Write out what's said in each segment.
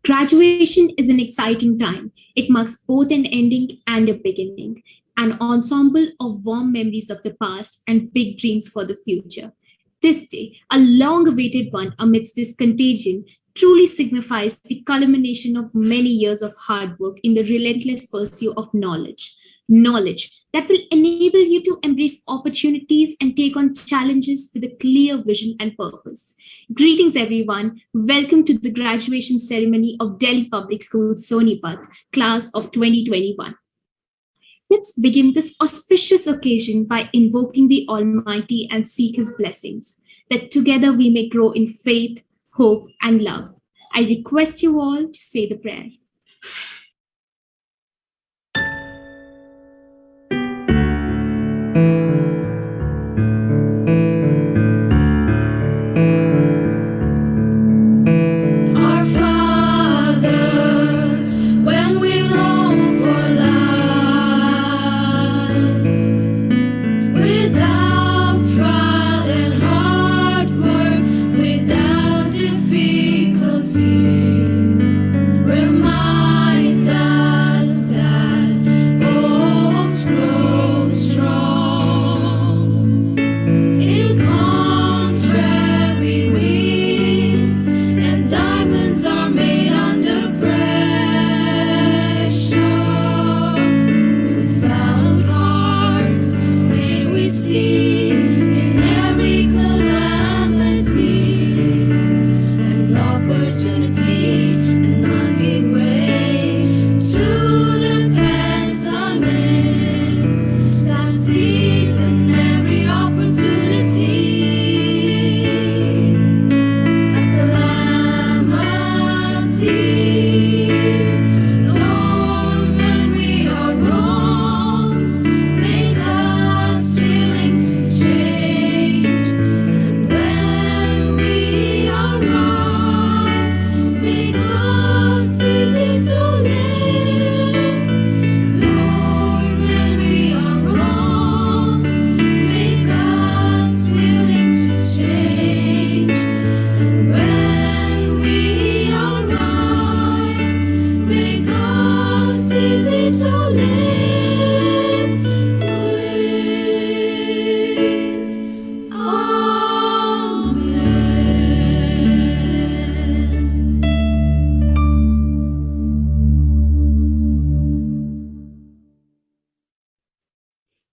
Graduation is an exciting time. It marks both an ending and a beginning, an ensemble of warm memories of the past and big dreams for the future. This day, a long awaited one amidst this contagion, truly signifies the culmination of many years of hard work in the relentless pursuit of knowledge. Knowledge that will enable you to embrace opportunities and take on challenges with a clear vision and purpose. Greetings, everyone. Welcome to the graduation ceremony of Delhi Public School Sonepat, class of 2021. Let's begin this auspicious occasion by invoking the Almighty and seek His blessings, that together we may grow in faith, hope, and love. I request you all to say the prayer.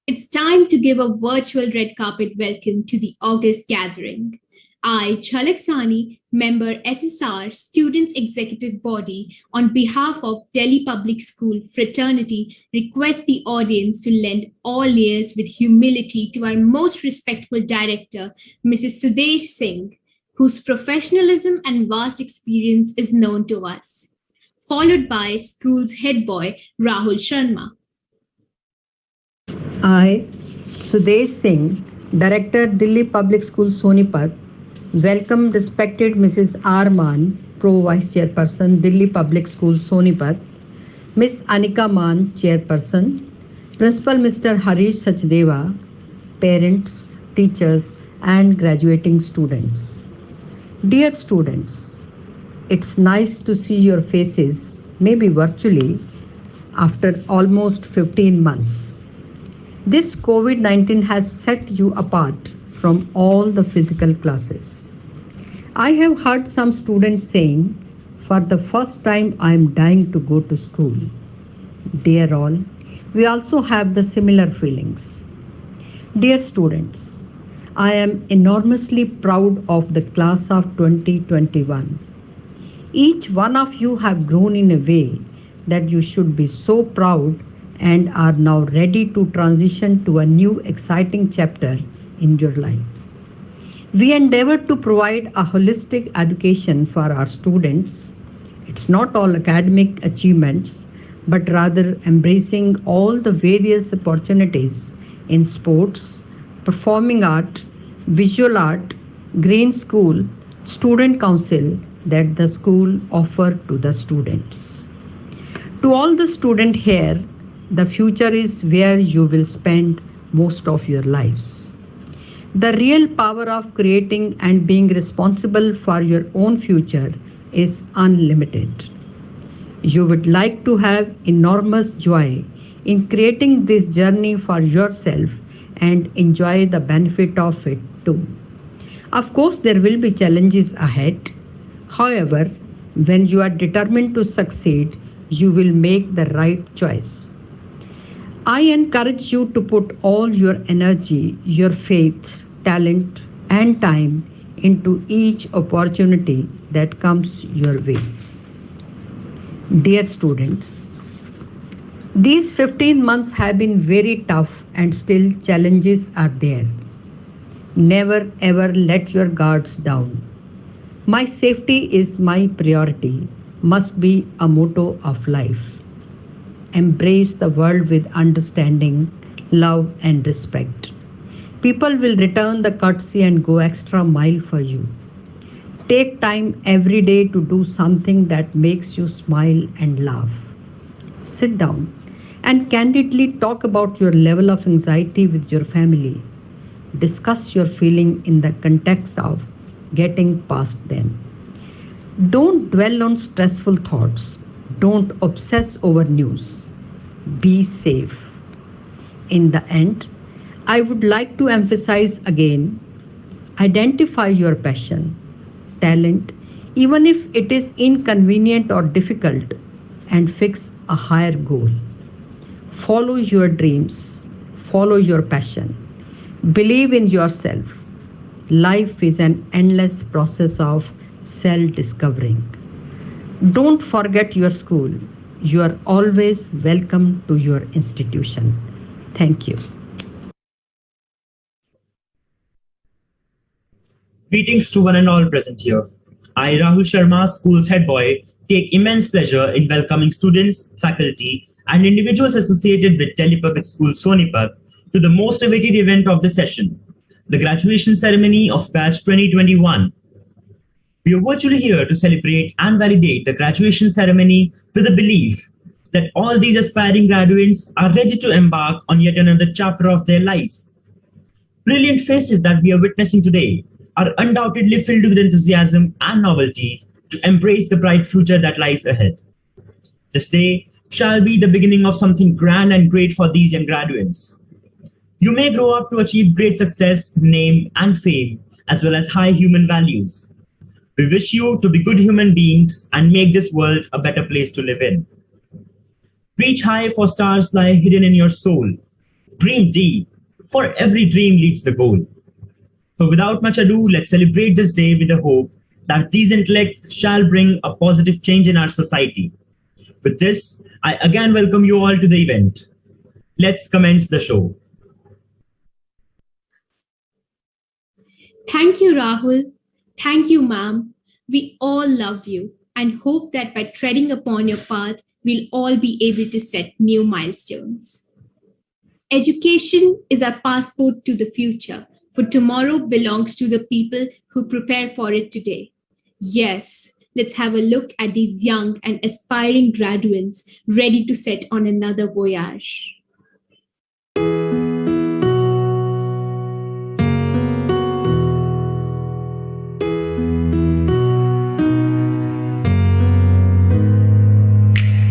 It's time to give a virtual red carpet welcome to the August gathering. I, Chalak Sani, member SSR, Students Executive Body, on behalf of Delhi Public School Fraternity, request the audience to lend all ears with humility to our most respectful director, Mrs. Sudesh Singh, whose professionalism and vast experience is known to us, followed by school's head boy, Rahul Sharma. I, Sudesh Singh, Director, Delhi Public School, Sonepat, welcome respected Mrs. R. Maan, Pro Vice Chairperson, Delhi Public School, Sonepat, Miss Anika Maan, Chairperson, Principal Mr. Harish Sachdeva, parents, teachers, and graduating students. Dear students, it's nice to see your faces, maybe virtually, after almost 15 months. This COVID-19 has set you apart from all the physical classes. I have heard some students saying, for the first time I am dying to go to school. Dear all, we also have the similar feelings. Dear students, I am enormously proud of the class of 2021. Each one of you have grown in a way that you should be so proud and are now ready to transition to a new exciting chapter in your lives. We endeavor to provide a holistic education for our students. It's not all academic achievements, but rather embracing all the various opportunities in sports, performing art, visual art, green school, student council that the school offer to the students. To all the students here, the future is where you will spend most of your lives. The real power of creating and being responsible for your own future is unlimited. You would like to have enormous joy in creating this journey for yourself and enjoy the benefit of it too. Of course, there will be challenges ahead. However, when you are determined to succeed, you will make the right choice. I encourage you to put all your energy, your faith, talent, and time into each opportunity that comes your way. Dear students, these 15 months have been very tough and still challenges are there. Never ever let your guards down. My safety is my priority must be a motto of life. Embrace the world with understanding, love, and respect. People will return the courtesy and go extra mile for you. Take time every day to do something that makes you smile and laugh. Sit down and candidly talk about your level of anxiety with your family. Discuss your feeling in the context of getting past them. Don't dwell on stressful thoughts. Don't obsess over news. Be safe. In the end, I would like to emphasize again, identify your passion, talent, even if it is inconvenient or difficult, and fix a higher goal. Follow your dreams, follow your passion, believe in yourself. Life is an endless process of self discovering. Don't forget your school. You are always welcome to your institution. Thank you. Greetings to one and all present here. I, Rahul Sharma, school's head boy, take immense pleasure in welcoming students, faculty, and individuals associated with Delhi Public School Sonepat to the most awaited event of the session, the graduation ceremony of batch 2021. We are virtually here to celebrate and validate the graduation ceremony with the belief that all these aspiring graduates are ready to embark on yet another chapter of their life. Brilliant faces that we are witnessing today are undoubtedly filled with enthusiasm and novelty to embrace the bright future that lies ahead. This day shall be the beginning of something grand and great for these young graduates. You may grow up to achieve great success, name, and fame, as well as high human values. We wish you to be good human beings and make this world a better place to live in. Reach high, for stars lie hidden in your soul. Dream deep, for every dream leads the goal. So without much ado, let's celebrate this day with the hope that these intellects shall bring a positive change in our society. With this, I again welcome you all to the event. Let's commence the show. Thank you, Rahul. Thank you, ma'am. We all love you and hope that by treading upon your path, we'll all be able to set new milestones. Education is our passport to the future, for tomorrow belongs to the people who prepare for it today. Yes, let's have a look at these young and aspiring graduates ready to set on another voyage.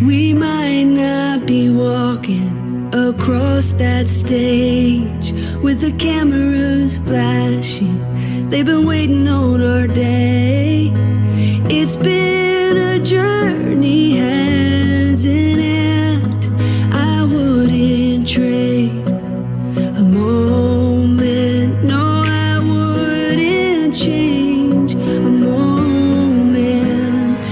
We might not be walking across that stage with the cameras flashing. They've been waiting on our day. It's been a journey, hasn't it? I wouldn't trade a moment. No, I wouldn't change a moment.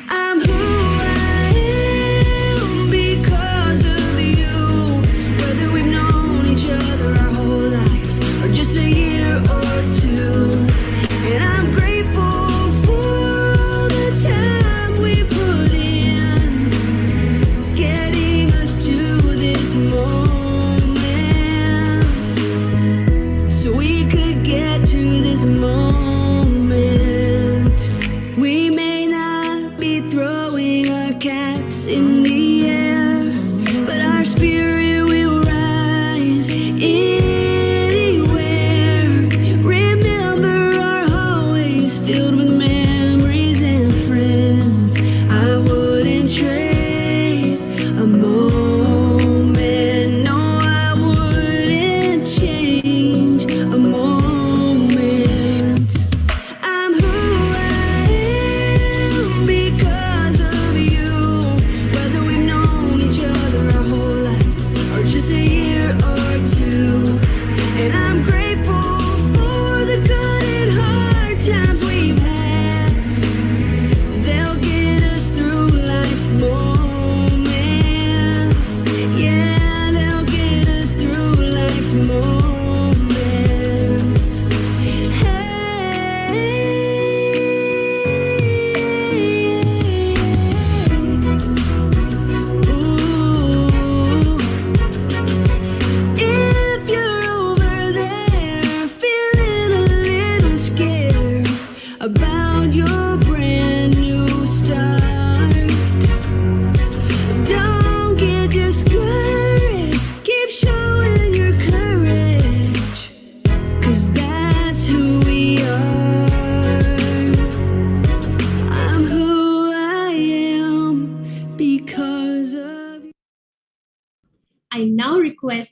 I'm who I am because of you. Whether we've known each other our whole life or just a year or two. And I'm grateful for the time we put in, getting us to this moment, so we could get to this moment. We may not be throwing our caps in the air, but our spirit will rise anywhere.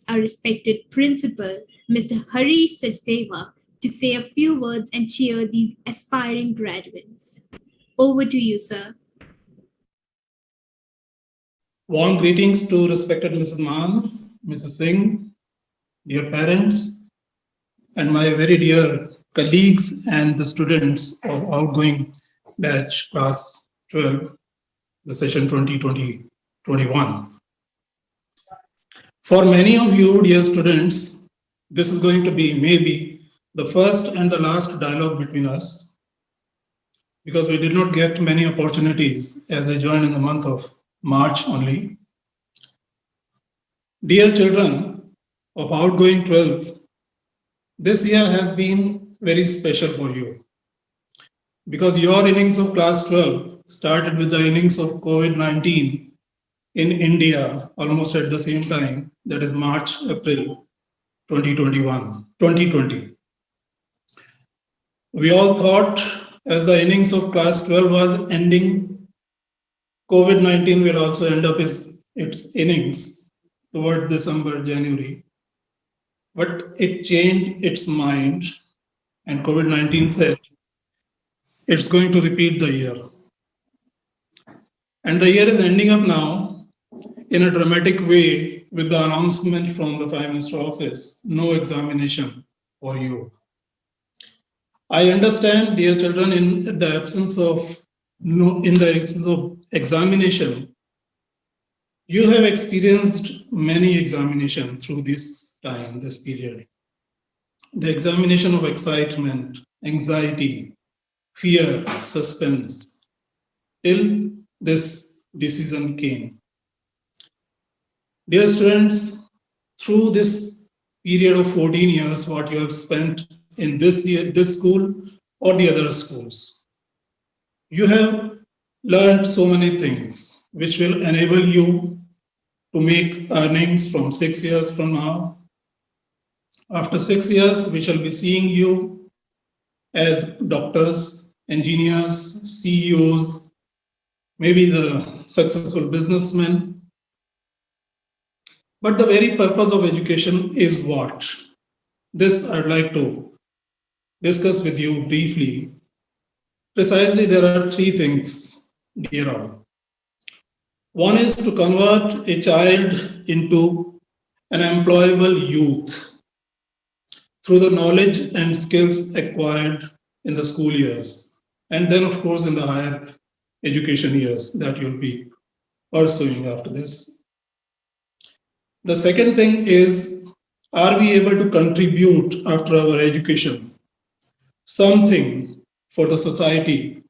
our respected principal, Mr. Harish Sachdeva, to say a few words and cheer these aspiring graduates. Over to you, sir. Warm greetings to respected Mrs. Maan, Mrs. Singh, dear parents, and my very dear colleagues and the students of outgoing batch class 12, the session 2020-21. For many of you, dear students, this is going to be maybe the first and the last dialogue between us, because we did not get many opportunities as I joined in the month of March only. Dear children of outgoing 12th, this year has been very special for you, because your innings of class 12 started with the innings of COVID-19 in India almost at the same time, that is March, April 2020. We all thought as the innings of class 12 was ending, COVID-19 will also end up its innings towards December, January. But it changed its mind, and COVID-19 said it's going to repeat the year. And the year is ending up now in a dramatic way with the announcement from the Prime Minister office, no examination for you. I understand, dear children, in the absence of examination, you have experienced many examinations through this time, this period. The examination of excitement, anxiety, fear, suspense, till this decision came. Dear students, through this period of 14 years, what you have spent in this year, this school or the other schools, you have learned so many things which will enable you to make earnings from 6 years from now. After 6 years, we shall be seeing you as doctors, engineers, CEOs, maybe the successful businessmen. But the very purpose of education is what? This I'd like to discuss with you briefly. Precisely, there are three things, dear all. One is to convert a child into an employable youth through the knowledge and skills acquired in the school years, and then, of course, in the higher education years that you'll be pursuing after this. The second thing is, are we able to contribute after our education something for the society,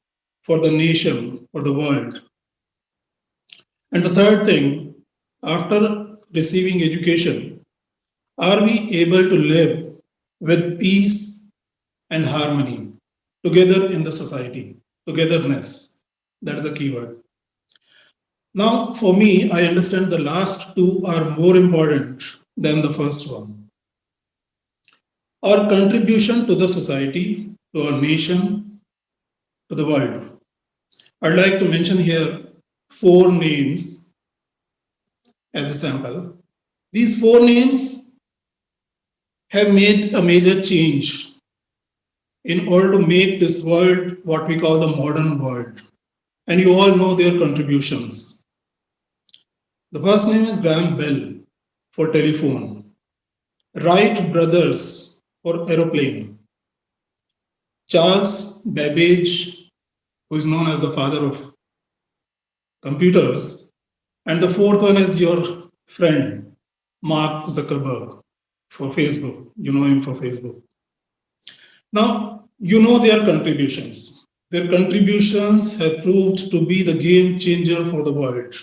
for the nation, for the world? And the third thing, after receiving education, are we able to live with peace and harmony together in the society? Togetherness, that is the key word. Now, for me, I understand the last two are more important than the first one. Our contribution to the society, to our nation, to the world. I'd like to mention here 4 names as a sample. These 4 names have made a major change in order to make this world what we call the modern world. And you all know their contributions. The first name is Graham Bell for telephone, Wright brothers for aeroplane, Charles Babbage, who is known as the father of computers, and the fourth one is your friend, Mark Zuckerberg for Facebook. You know him for Facebook. Now, you know their contributions. Their contributions have proved to be the game changer for the world.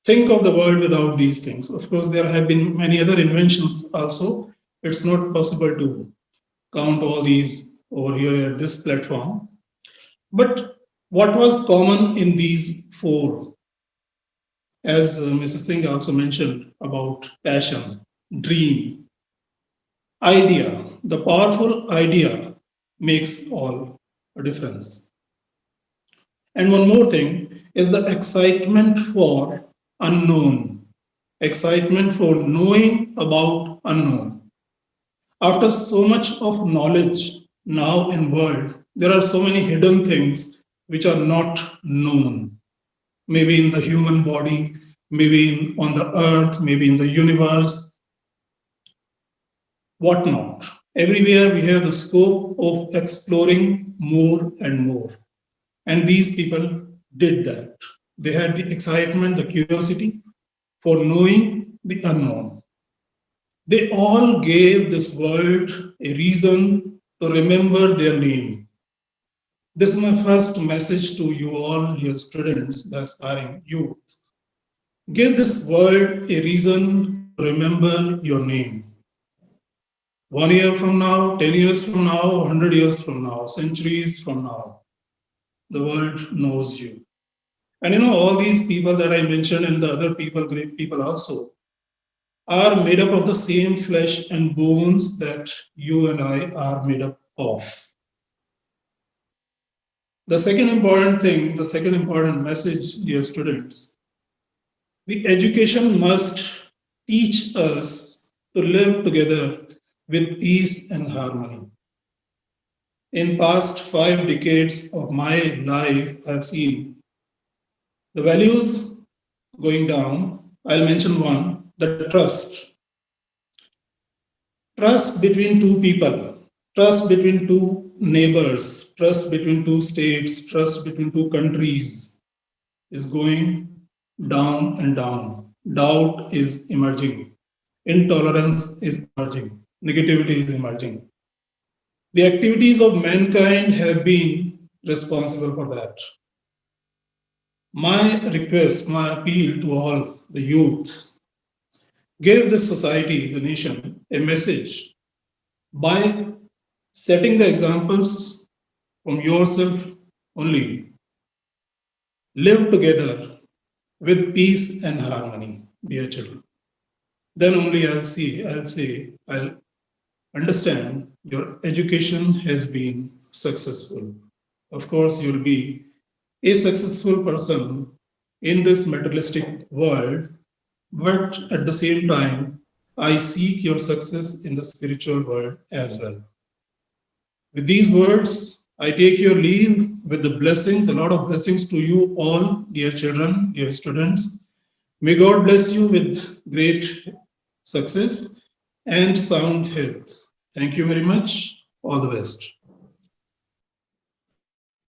Think of the world without these things. Of course, there have been many other inventions also. It's not possible to count all these over here at this platform. But what was common in these 4? As Mrs. Singh also mentioned about passion, dream, idea. The powerful idea makes all a difference. And one more thing is the excitement for unknown. excitement for knowing about unknown. After so much of knowledge now in world, there are so many hidden things which are not known. Maybe in the human body, maybe on the earth, maybe in the universe, whatnot. Everywhere we have the scope of exploring more and more. And these people did that. They had the excitement, the curiosity for knowing the unknown. They all gave this world a reason to remember their name. This is my first message to you all, your students, the aspiring youth. Give this world a reason to remember your name. 1 year from now, 10 years from now, 100 years from now, centuries from now, the world knows you. And all these people that I mentioned and the other people, great people also, are made up of the same flesh and bones that you and I are made up of. The second important thing, the second important message, dear students, the education must teach us to live together with peace and harmony. In past 5 decades of my life, I've seen the values going down. I'll mention one, the trust. Trust between two people, trust between two neighbors, trust between two states, trust between two countries is going down and down. Doubt is emerging. Intolerance is emerging. Negativity is emerging. The activities of mankind have been responsible for that. My request, my appeal to all the youth, give the society, the nation, a message by setting the examples from yourself only. Live together with peace and harmony, dear children. Then only I'll understand your education has been successful. Of course, you'll be a successful person in this materialistic world, but at the same time, I seek your success in the spiritual world as well. With these words, I take your leave with the blessings, a lot of blessings to you all, dear children, dear students. May God bless you with great success and sound health. Thank you very much. All the best.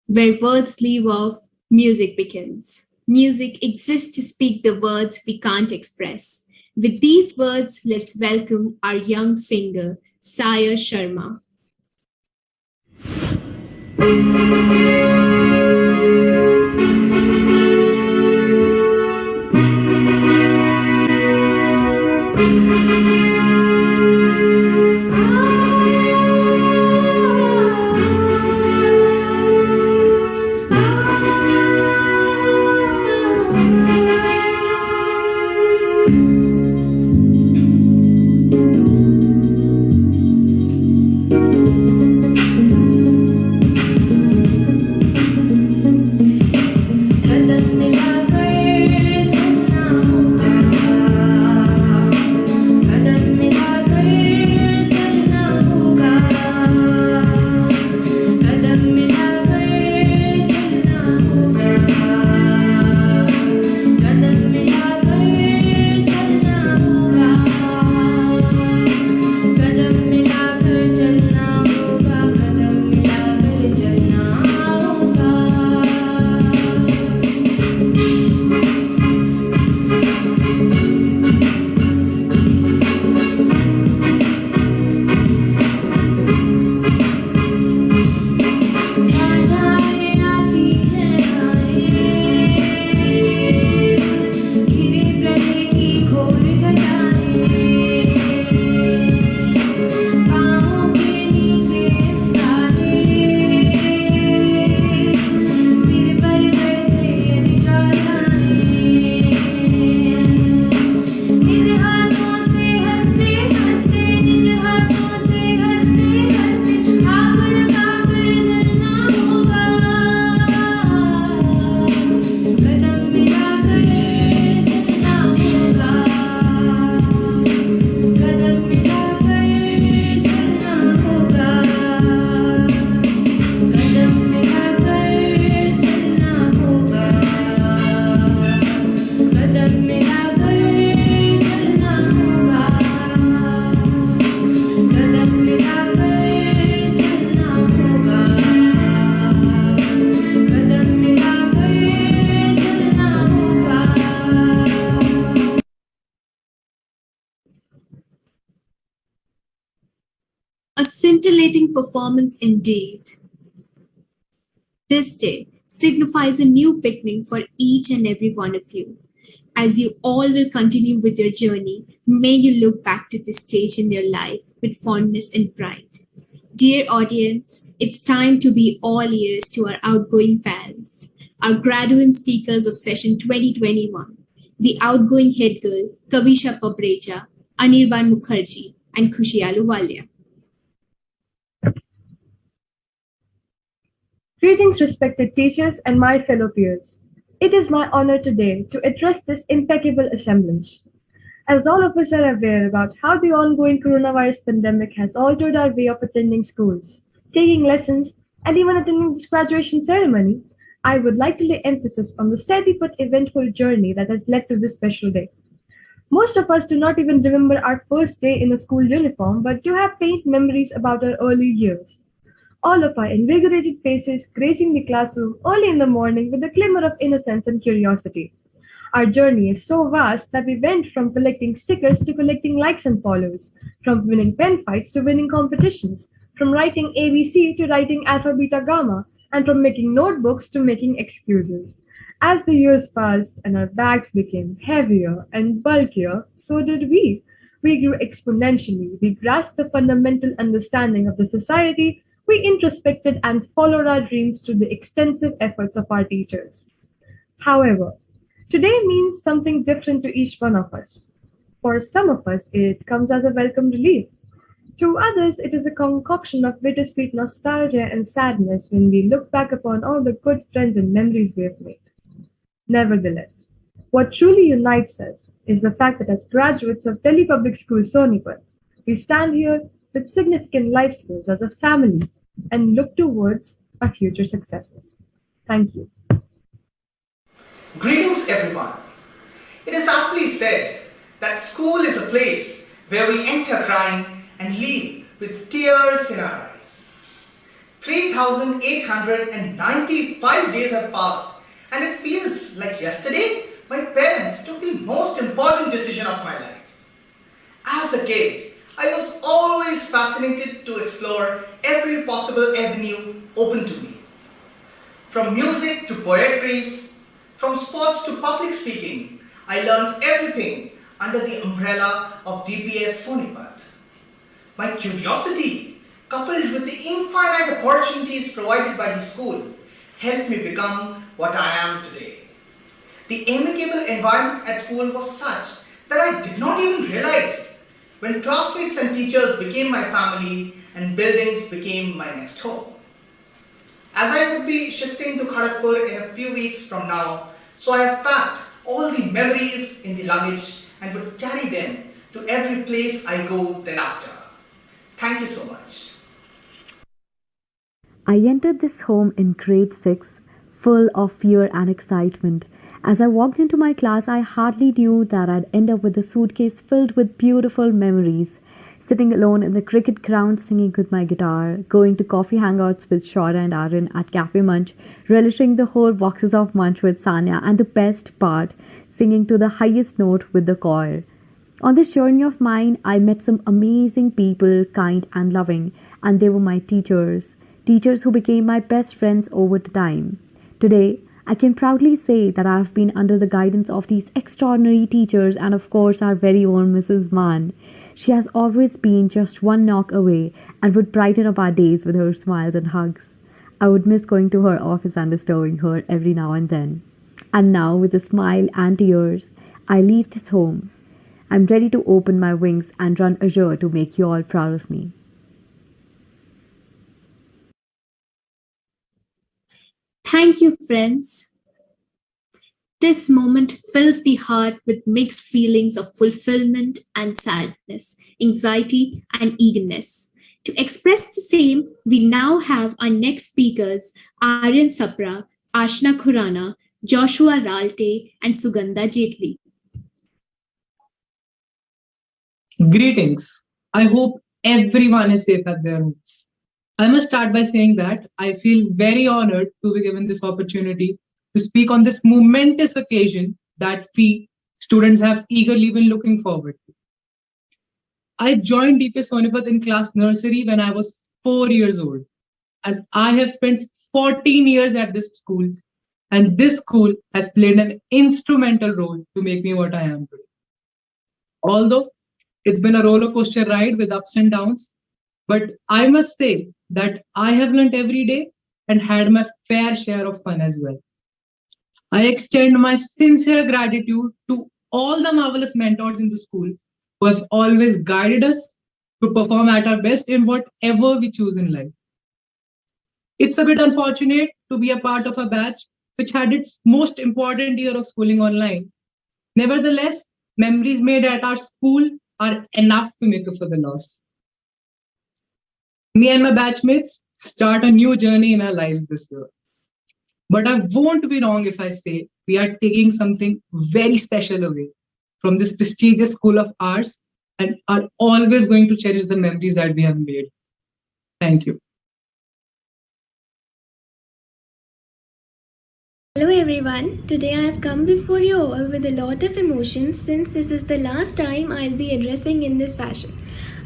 Where words leave off, music begins. Music exists to speak the words we can't express. With these words, let's welcome our young singer, Saya Sharma. A scintillating performance indeed. This day signifies a new beginning for each and every one of you. As you all will continue with your journey, may you look back to this stage in your life with fondness and pride. Dear audience, it's time to be all ears to our outgoing pals, our graduate speakers of session 2021, the outgoing head girl, Kavisha Paprecha, Anirban Mukherjee, and Khushialu Walia. Greetings, respected teachers and my fellow peers. It is my honor today to address this impeccable assemblage. As all of us are aware about how the ongoing coronavirus pandemic has altered our way of attending schools, taking lessons, and even attending this graduation ceremony, I would like to lay emphasis on the steady but eventful journey that has led to this special day. Most of us do not even remember our first day in a school uniform, but do have faint memories about our early years. All of our invigorated faces gracing the classroom early in the morning with a glimmer of innocence and curiosity. Our journey is so vast that we went from collecting stickers to collecting likes and follows, from winning pen fights to winning competitions, from writing ABC to writing Alpha Beta Gamma, and from making notebooks to making excuses. As the years passed and our bags became heavier and bulkier, so did we. We grew exponentially. We grasped the fundamental understanding of the society. We introspected and followed our dreams through the extensive efforts of our teachers. However, today means something different to each one of us. For some of us, it comes as a welcome relief. To others, it is a concoction of bittersweet nostalgia and sadness when we look back upon all the good friends and memories we have made. Nevertheless, what truly unites us is the fact that as graduates of Delhi Public School Sonepat, we stand here with significant life skills as a family and look towards our future successes. Thank you. Greetings, everyone. It is aptly said that school is a place where we enter crying and leave with tears in our eyes. 3,895 days have passed, and it feels like yesterday my parents took the most important decision of my life. As a kid, I was always fascinated to explore every possible avenue open to me. From music to poetry, from sports to public speaking, I learned everything under the umbrella of DPS Sonepat. My curiosity, coupled with the infinite opportunities provided by the school, helped me become what I am today. The amicable environment at school was such that I did not even realize when classmates and teachers became my family and buildings became my next home. As I would be shifting to Kharagpur in a few weeks from now, so I have packed all the memories in the luggage and would carry them to every place I go thereafter. Thank you so much. I entered this home in grade 6, full of fear and excitement. As I walked into my class, I hardly knew that I'd end up with a suitcase filled with beautiful memories. Sitting alone in the cricket ground singing with my guitar, going to coffee hangouts with Shora and Aaron at Cafe Munch, relishing the whole boxes of Munch with Sanya, and the best part, singing to the highest note with the choir. On this journey of mine, I met some amazing people, kind and loving, and they were my teachers who became my best friends over the time. Today, I can proudly say that I have been under the guidance of these extraordinary teachers and of course our very own Mrs. Mann. She has always been just one knock away and would brighten up our days with her smiles and hugs. I would miss going to her office and disturbing her every now and then. And now, with a smile and tears, I leave this home. I'm ready to open my wings and run azure to make you all proud of me. Thank you, friends. This moment fills the heart with mixed feelings of fulfillment and sadness, anxiety and eagerness. To express the same, we now have our next speakers, Aryan Sapra, Ashna Khurana, Joshua Ralte, and Sugandha Jetli. Greetings. I hope everyone is safe at their homes. I must start by saying that I feel very honored to be given this opportunity to speak on this momentous occasion that we students have eagerly been looking forward to. I joined DPS Sonepat in class nursery when I was 4 years old. And I have spent 14 years at this school. And this school has played an instrumental role to make me what I am today. Although it's been a roller coaster ride with ups and downs, but I must say that I have learned every day and had my fair share of fun as well. I extend my sincere gratitude to all the marvelous mentors in the school who have always guided us to perform at our best in whatever we choose in life. It's a bit unfortunate to be a part of a batch which had its most important year of schooling online. Nevertheless, memories made at our school are enough to make up for the loss. Me and my batchmates start a new journey in our lives this year. But I won't be wrong if I say we are taking something very special away from this prestigious school of ours and are always going to cherish the memories that we have made. Thank you. Hello everyone, today I have come before you all with a lot of emotions since this is the last time I'll be addressing in this fashion.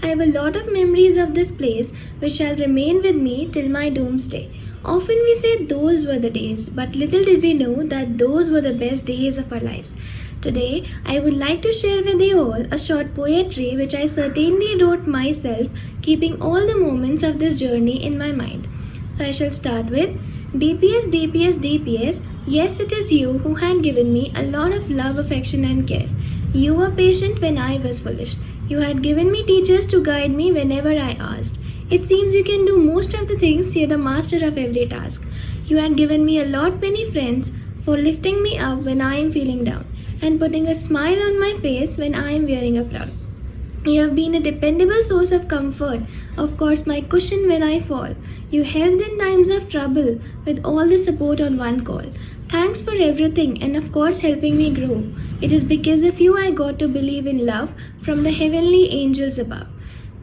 I have a lot of memories of this place which shall remain with me till my doomsday. Often we say those were the days, but little did we know that those were the best days of our lives. Today, I would like to share with you all a short poetry which I certainly wrote myself, keeping all the moments of this journey in my mind. So I shall start with DPS, DPS, DPS. Yes, it is you who had given me a lot of love, affection, and care. You were patient when I was foolish. You had given me teachers to guide me whenever I asked. It seems you can do most of the things, you're the master of every task. You had given me a lot many friends for lifting me up when I am feeling down and putting a smile on my face when I am wearing a frown. You have been a dependable source of comfort, of course, my cushion when I fall. You helped in times of trouble with all the support on one call. Thanks for everything and, of course, helping me grow. It is because of you I got to believe in love from the heavenly angels above.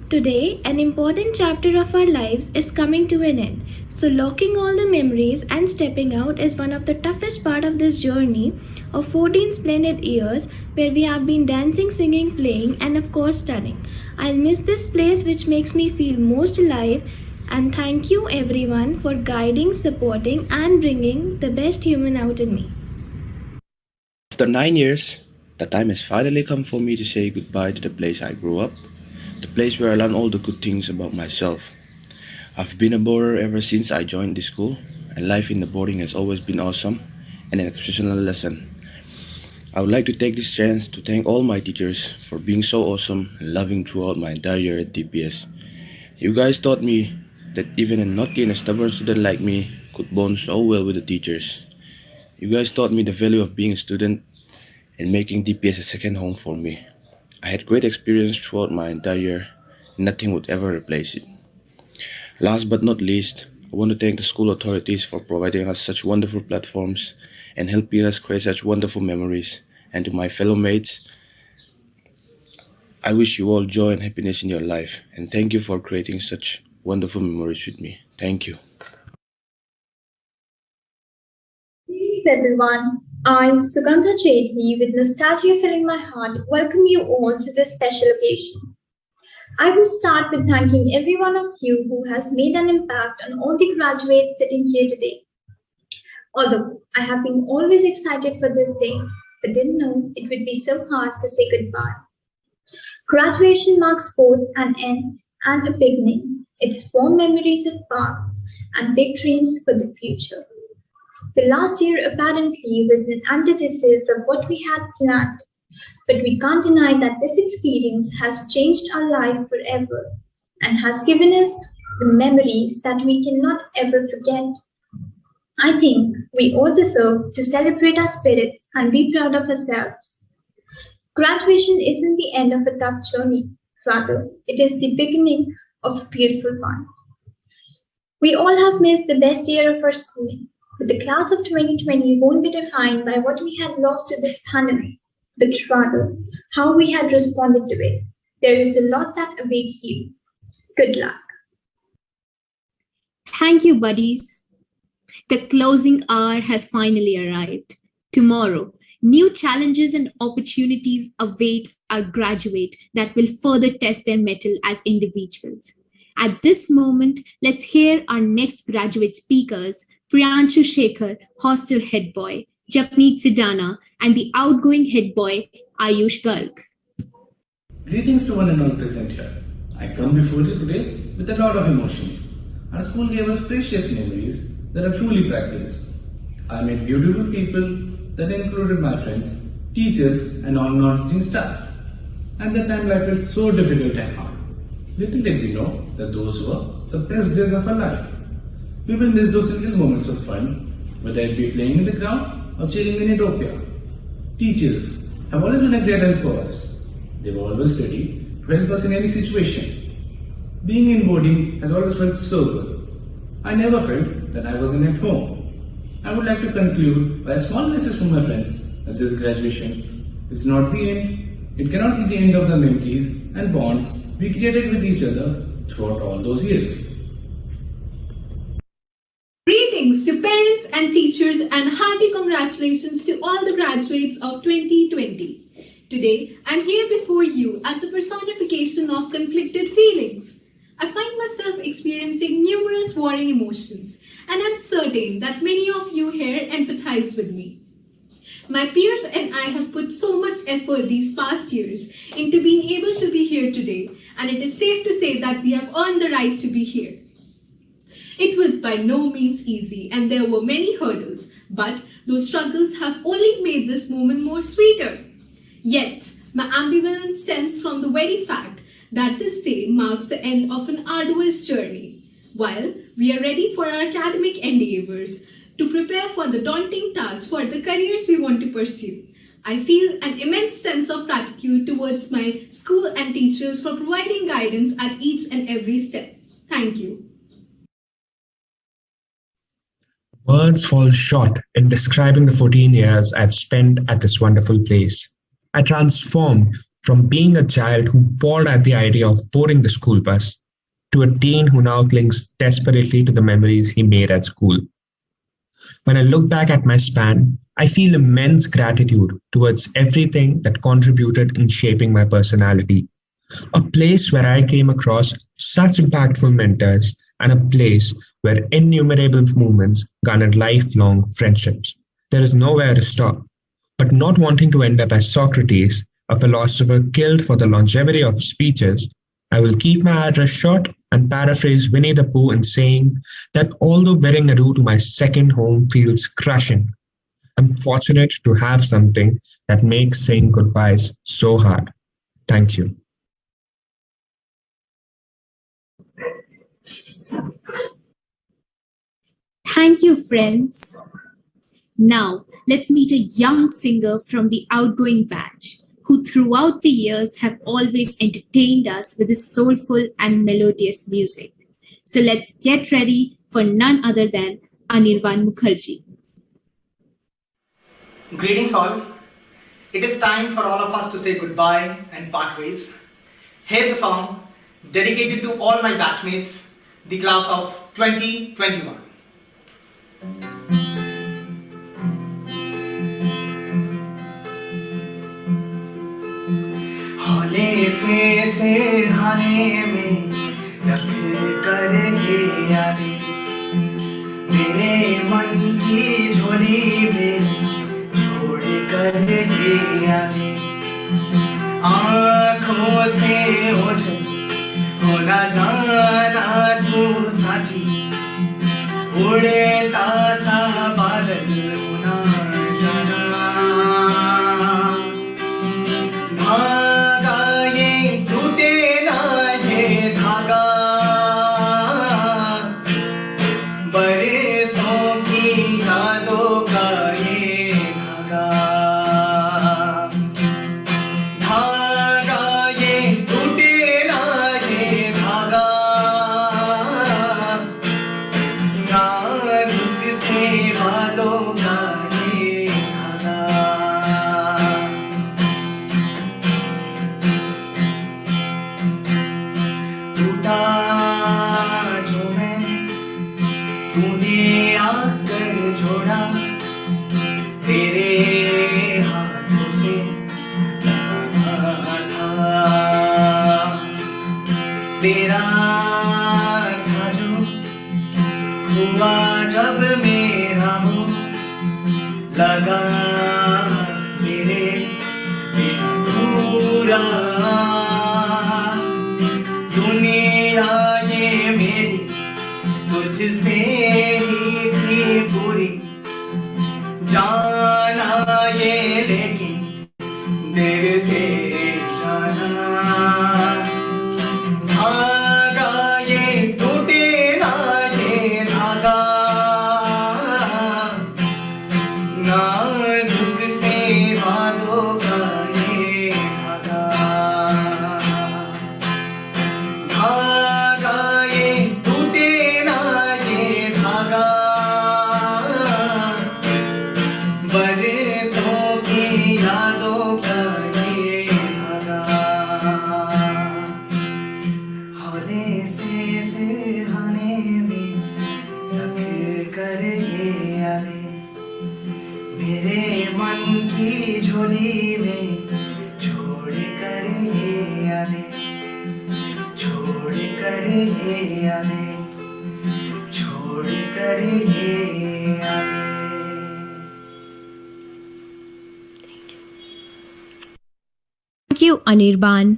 Today, an important chapter of our lives is coming to an end. So, locking all the memories and stepping out is one of the toughest part of this journey of 14 splendid years where we have been dancing, singing, playing, and of course studying. I'll miss this place which makes me feel most alive. And thank you everyone for guiding, supporting, and bringing the best human out in me. After 9 years, the time has finally come for me to say goodbye to the place I grew up, the place where I learned all the good things about myself. I've been a boarder ever since I joined this school, and life in the boarding has always been awesome and an exceptional lesson. I would like to take this chance to thank all my teachers for being so awesome and loving throughout my entire year at DPS. You guys taught me that even a naughty and a stubborn student like me could bond so well with the teachers. You guys taught me the value of being a student and making DPS a second home for me. I had great experience throughout my entire year, and nothing would ever replace it. Last but not least, I want to thank the school authorities for providing us such wonderful platforms and helping us create such wonderful memories. And to my fellow mates, I wish you all joy and happiness in your life, and thank you for creating such wonderful memories with me. Thank you. Greetings everyone. I, Sugandha Chetli, with nostalgia filling my heart, welcome you all to this special occasion. I will start with thanking every one of you who has made an impact on all the graduates sitting here today. Although I have been always excited for this day, but didn't know it would be so hard to say goodbye. Graduation marks both an end and a beginning. It's warm memories of past and big dreams for the future. The last year apparently was an antithesis of what we had planned, but we can't deny that this experience has changed our life forever and has given us the memories that we cannot ever forget. I think we all deserve to celebrate our spirits and be proud of ourselves. Graduation isn't the end of a tough journey, rather, it is the beginning of a beautiful one. We all have missed the best year of our schooling, but the class of 2020 won't be defined by what we had lost to this pandemic, but rather how we had responded to it. There is a lot that awaits you. Good luck. Thank you, buddies. The closing hour has finally arrived. Tomorrow, New challenges and opportunities await our graduate that will further test their mettle as individuals. At this moment, let's hear our next graduate speakers, Priyanshu Shekhar, hostel head boy, Japneet Sidana, and the outgoing head boy, Ayush Garg. Greetings to one and all present here. I come before you today with a lot of emotions. Our school gave us precious memories that are truly priceless. I met beautiful people that included my friends, teachers, and all non-teaching staff. At that time, life felt so difficult and hard. Little did we know that those were the best days of our life. We will miss those little moments of fun, whether it be playing in the ground or chilling in Utopia. Teachers have always been a great help for us. They were always ready to help us in any situation. Being in boarding has always felt so good. I never felt that I wasn't at home. I would like to conclude by a small message from my friends that this graduation is not the end. It cannot be the end of the memories and bonds we created with each other throughout all those years. Greetings to parents and teachers and hearty congratulations to all the graduates of 2020. Today, I'm here before you as a personification of conflicted feelings. I find myself experiencing numerous warring emotions, and I'm certain that many of you here empathize with me. My peers and I have put so much effort these past years into being able to be here today, and it is safe to say that we have earned the right to be here. It was by no means easy, and there were many hurdles, but those struggles have only made this moment more sweeter. Yet, my ambivalence stems from the very fact that this day marks the end of an arduous journey. While we are ready for our academic endeavors to prepare for the daunting task for the careers we want to pursue, I feel an immense sense of gratitude towards my school and teachers for providing guidance at each and every step. Thank you. Words fall short in describing the 14 years I've spent at this wonderful place. I transformed from being a child who bawled at the idea of boarding the school bus to a teen who now clings desperately to the memories he made at school. When I look back at my span, I feel immense gratitude towards everything that contributed in shaping my personality. A place where I came across such impactful mentors and a place where innumerable moments garnered lifelong friendships. There is nowhere to stop. But not wanting to end up as Socrates, a philosopher killed for the longevity of speeches, I will keep my address short and paraphrase Winnie the Pooh in saying that although wearing a adieu to my second home feels crushing, I'm fortunate to have something that makes saying goodbyes so hard. Thank you. Thank you, friends. Now, let's meet a young singer from the outgoing batch who throughout the years have always entertained us with his soulful and melodious music. So let's get ready for none other than Anirban Mukherjee. Greetings all. It is time for all of us to say goodbye and part ways. Here's a song dedicated to all my batchmates, the class of 2021. हौले से सिरहाने में रख करके आए मेरे मन की झोली में छोड़ करके आए आँखों से ओझल होना जाना तू साथी उड़ता सा बादल होना जाना धागा ये टूटे ना ये धागा बरसों की यादों का ये धागा धागा ये टूटे ना ये धागा अब मेरा हो लगा तेरे बिना पूरा दुनिया ये मेरी तुझसे ही थी पूरी जाना ये लेकिन तेरे से जाना धागा ये टूटे ना ये धागा नाजुक से बातों का ये धागा धागा ये टूटे ना ये धागा बरसों की यादों का ये धागा हौले से सिरहाने में रख कर ये यादें मेरे मन की झोली में छोड़ कर ये यादें छोड़ कर ये यादें छोड़ कर ये यादें Thank you, Anirban.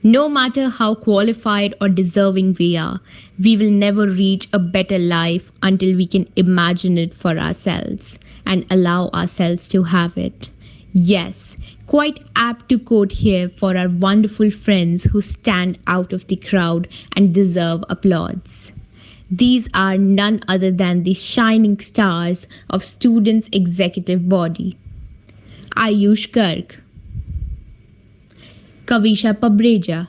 No matter how qualified or deserving we are, we will never reach a better life until we can imagine it for ourselves and allow ourselves to have it. Yes, quite apt to quote here for our wonderful friends who stand out of the crowd and deserve applause. These are none other than the shining stars of students' executive body. Ayush Garg, Kavisha Pabreja,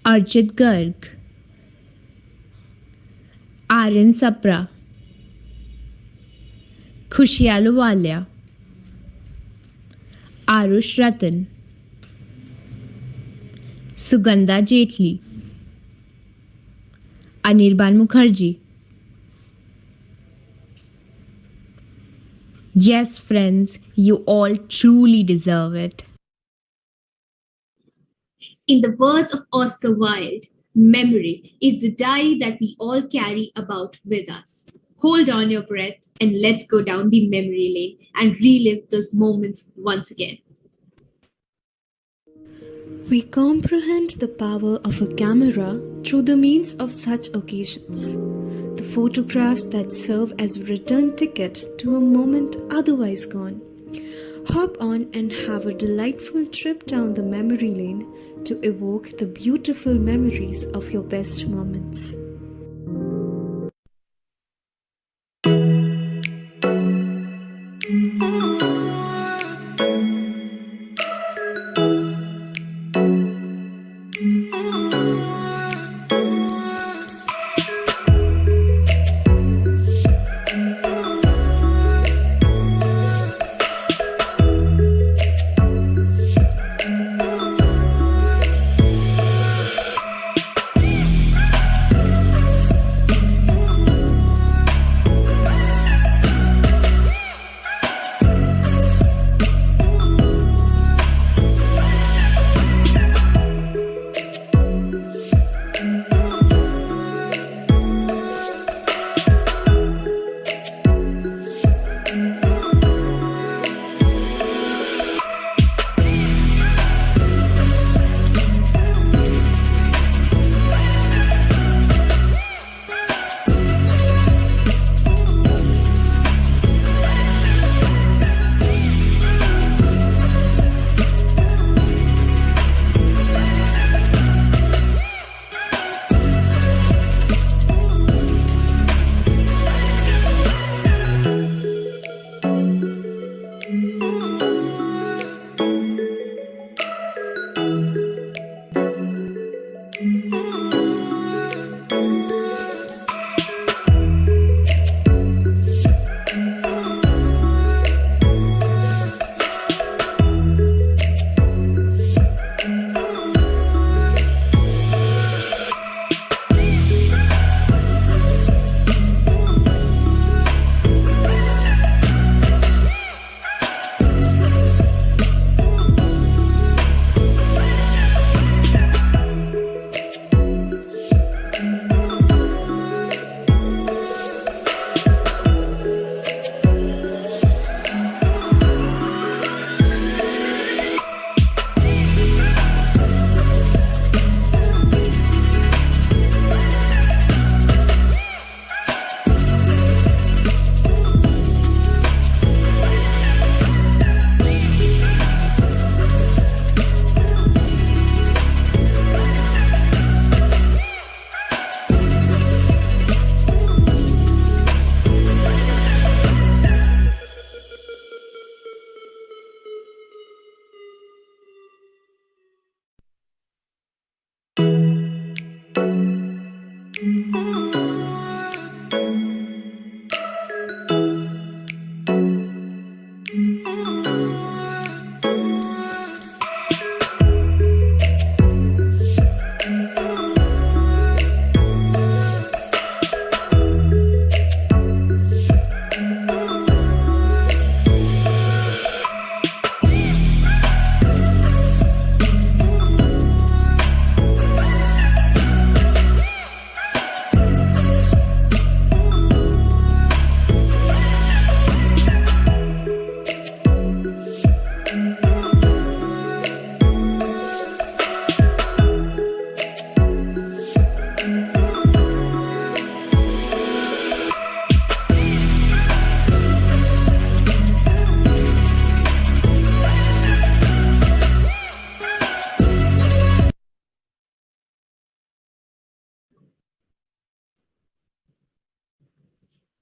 Archit Garg, Aryan Sapra, Khushi Ahluwalia, Arush Ratan, Sugandha Jetli, Anirban Mukherjee. Yes, friends, you all truly deserve it. In the words of Oscar Wilde, memory is the diary that we all carry about with us. Hold on your breath and let's go down the memory lane and relive those moments once again. We comprehend the power of a camera through the means of such occasions. The photographs that serve as a return ticket to a moment otherwise gone. Hop on and have a delightful trip down the memory lane to evoke the beautiful memories of your best moments.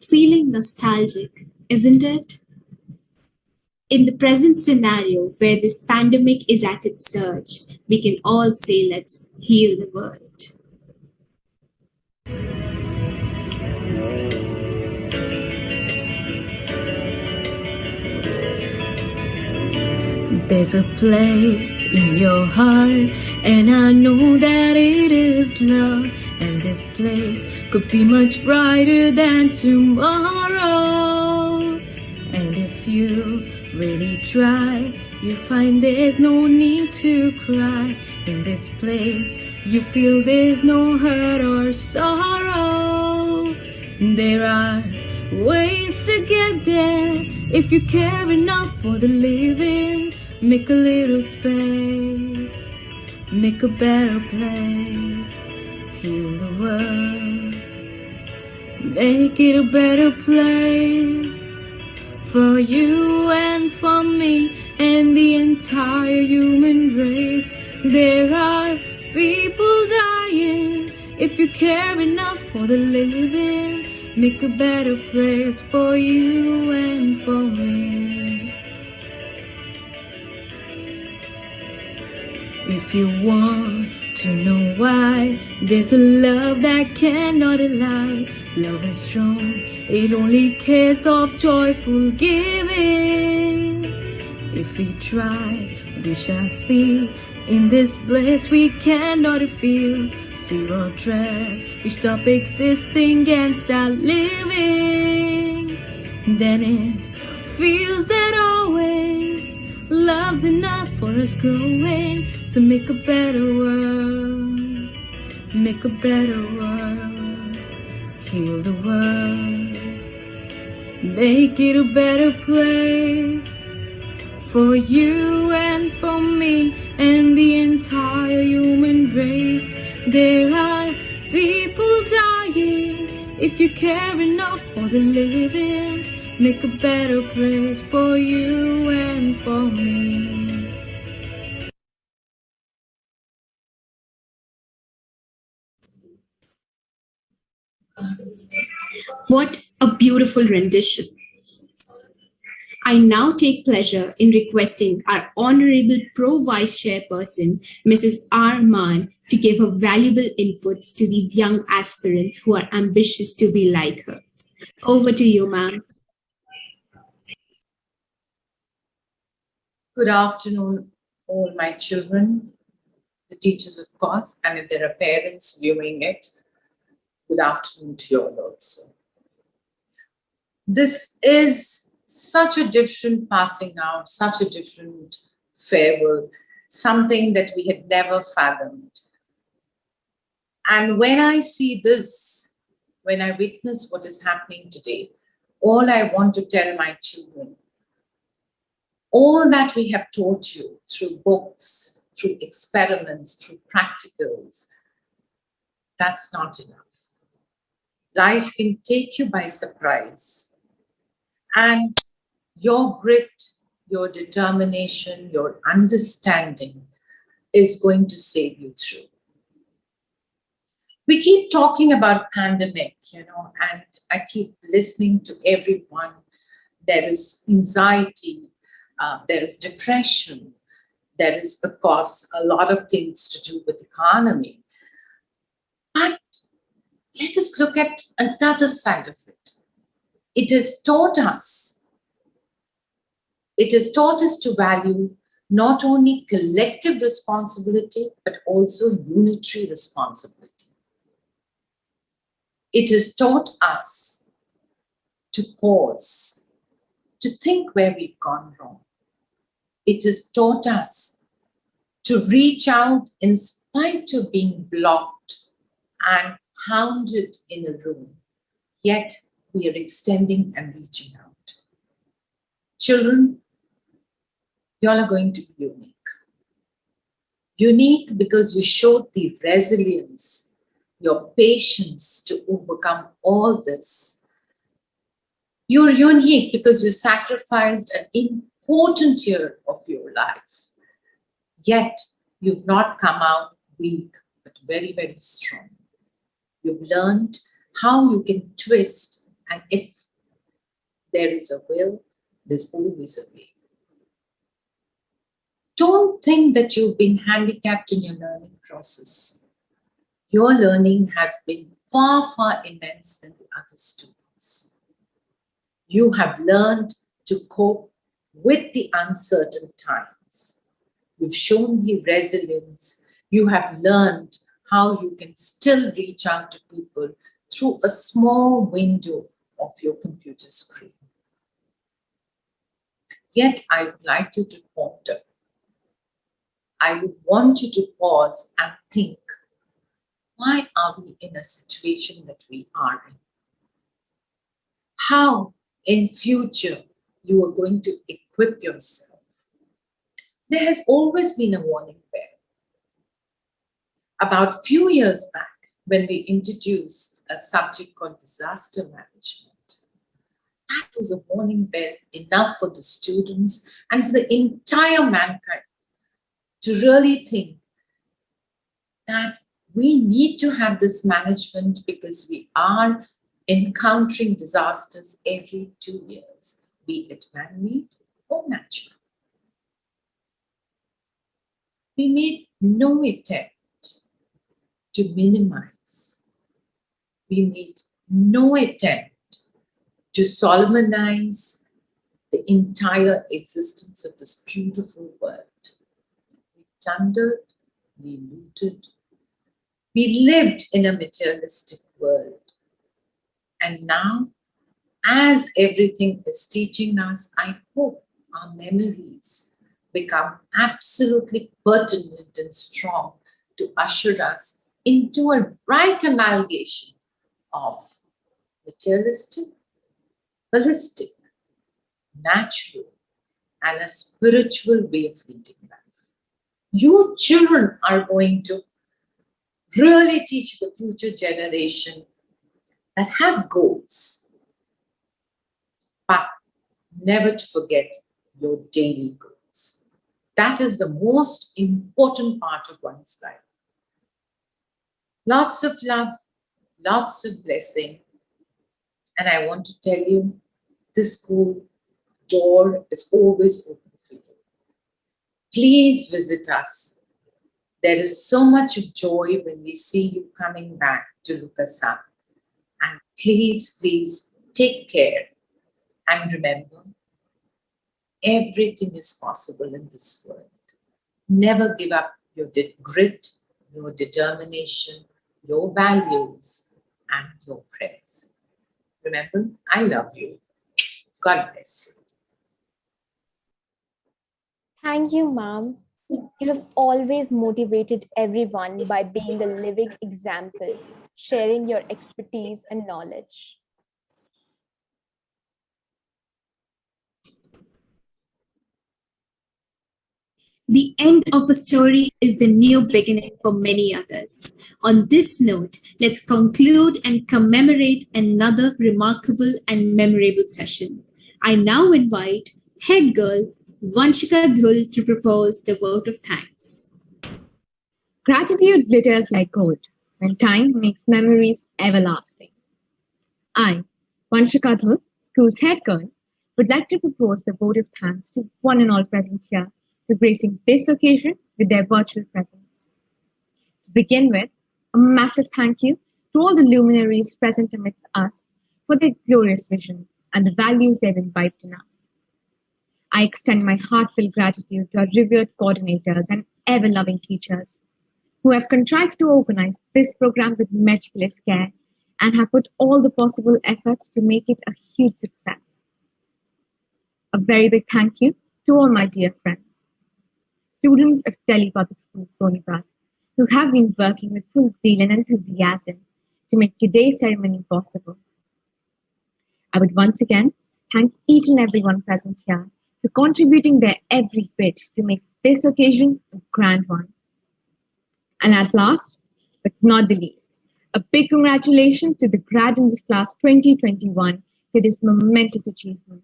Feeling nostalgic, isn't it? In the present scenario where this pandemic is at its surge, we can all say let's heal the world. There's a place in your heart, and I know that it is love. And this place could be much brighter than tomorrow. And if you really try, you find there's no need to cry. In this place, you feel there's no hurt or sorrow. There are ways to get there if you care enough for the living. Make a little space, make a better place, heal the world, make it a better place for you and for me and the entire human race. There are people dying. If you care enough for the living, make a better place for you and for me. If you want to know why, there's a love that cannot lie. Love is strong, it only cares of joyful giving. If we try, we shall see. In this bliss we cannot feel fear or dread. We stop existing and start living. Then it feels that always love's enough for us growing. So make a better world, make a better world, heal the world, make it a better place for you and for me and the entire human race. There are people dying. If you care enough for the living, make a better place for you and for me. What a beautiful rendition. I now take pleasure in requesting our Honorable Pro Vice Chairperson, Mrs. R. Mann, to give her valuable inputs to these young aspirants who are ambitious to be like her. Over to you, ma'am. Good afternoon, all my children, the teachers, of course, and if there are parents viewing it, good afternoon to you all also. This is such a different passing out, such a different farewell, something that we had never fathomed. And when I see this, when I witness what is happening today, all I want to tell my children, all that we have taught you through books, through experiments, through practicals, that's not enough. Life can take you by surprise. And your grit, your determination, your understanding is going to save you through. We keep talking about pandemic, and I keep listening to everyone. There is anxiety, there is depression, there is, of course, a lot of things to do with economy. But let us look at another side of it. It has taught us to value not only collective responsibility, but also unitary responsibility. It has taught us to pause, to think where we've gone wrong. It has taught us to reach out in spite of being blocked and hounded in a room, yet we are extending and reaching out. Children, you all are going to be unique. Unique because you showed the resilience, your patience to overcome all this. You're unique because you sacrificed an important year of your life. Yet, you've not come out weak, but very, very strong. You've learned how you can twist And if there is a will, there's always a way. Don't think that you've been handicapped in your learning process. Your learning has been far, far immense than the other students. You have learned to cope with the uncertain times. You've shown the resilience. You have learned how you can still reach out to people through a small window of your computer screen. Yet I would like you to ponder. I would want you to pause and think, why are we in a situation that we are in? How in future you are going to equip yourself? There has always been a warning bell. About a few years back, when we introduced a subject called disaster management, that was a warning bell enough for the students and for the entire mankind to really think that we need to have this management because we are encountering disasters every 2 years, be it man-made or natural. We made no attempt to minimize. We made no attempt to solemnize the entire existence of this beautiful world. We plundered, we looted, we lived in a materialistic world. And now, as everything is teaching us, I hope our memories become absolutely pertinent and strong to usher us into a right amalgamation of materialistic, holistic, natural, and a spiritual way of leading life. You children are going to really teach the future generation that have goals, but never to forget your daily goals. That is the most important part of one's life. Lots of love, lots of blessing. And I want to tell you, this school door is always open for you. Please visit us. There is so much of joy when we see you coming back to look us up. And please, please take care. And remember, everything is possible in this world. Never give up your grit, your determination, your values, and your prayers. Remember, I love you. God bless you. Thank you, ma'am. You have always motivated everyone by being a living example, sharing your expertise and knowledge. The end of a story is the new beginning for many others. On this note, let's conclude and commemorate another remarkable and memorable session. I now invite head girl Vanshika Dhul to propose the vote of thanks. Gratitude glitters like gold when time makes memories everlasting. I, Vanshika Dhul, school's head girl, would like to propose the vote of thanks to one and all present here for gracing this occasion with their virtual presence. To begin with, a massive thank you to all the luminaries present amidst us for their glorious vision and the values they've imbibed in us. I extend my heartfelt gratitude to our revered coordinators and ever-loving teachers who have contrived to organize this program with meticulous care and have put all the possible efforts to make it a huge success. A very big thank you to all my dear friends, students of Delhi Public School Sonepat, who have been working with full zeal and enthusiasm to make today's ceremony possible. I would once again thank each and everyone present here for contributing their every bit to make this occasion a grand one. And at last, but not the least, a big congratulations to the graduates of class 2021 for this momentous achievement.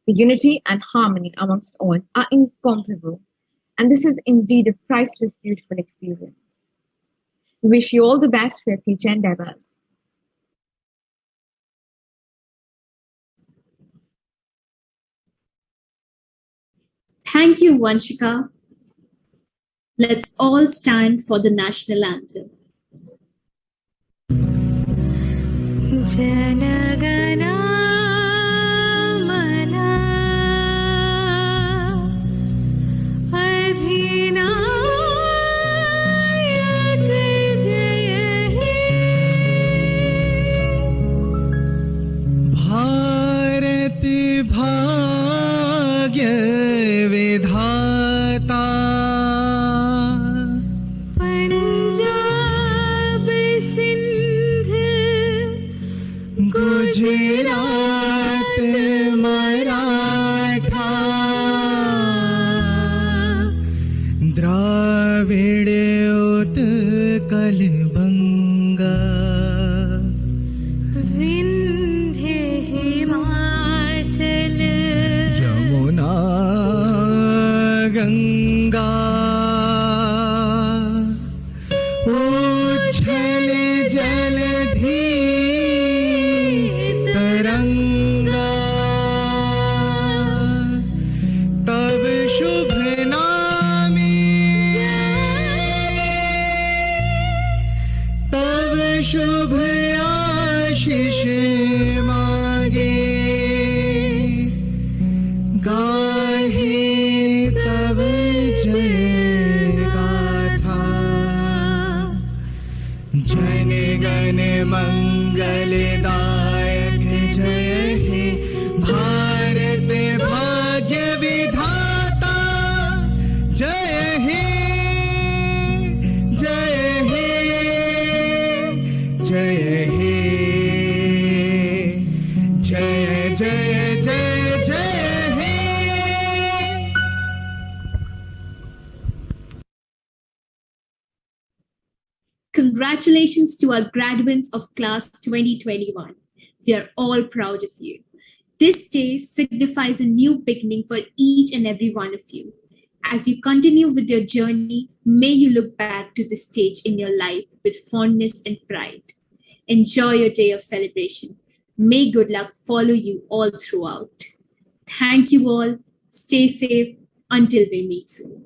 The unity and harmony amongst all are incomparable, and this is indeed a priceless, beautiful experience. We wish you all the best for your future endeavors. Thank you, Vanshika. Let's all stand for the national anthem. जनगणा मना अधिनायक जय हे भारत भाग्य विधाता पंजाब सिंध गुजरात मराठा द्राविड़ उत्कल बंगा विंध्य हिमाचल यमुना गंगा उच्छल जलधि तरंगा तब शुभ नामी तब शुभ आशीष मांगे गाहे तब जय गाथा जन गण मंगलदायक जय हे भारत भाग्य विधाता जय हे जय हे जय हे जय जय जय जय हे Congratulations to our graduates of class 2021. We are all proud of you. This day signifies a new beginning for each and every one of you. As you continue with your journey, may you look back to this stage in your life with fondness and pride. Enjoy your day of celebration. May good luck follow you all throughout. Thank you all. Stay safe until we meet soon.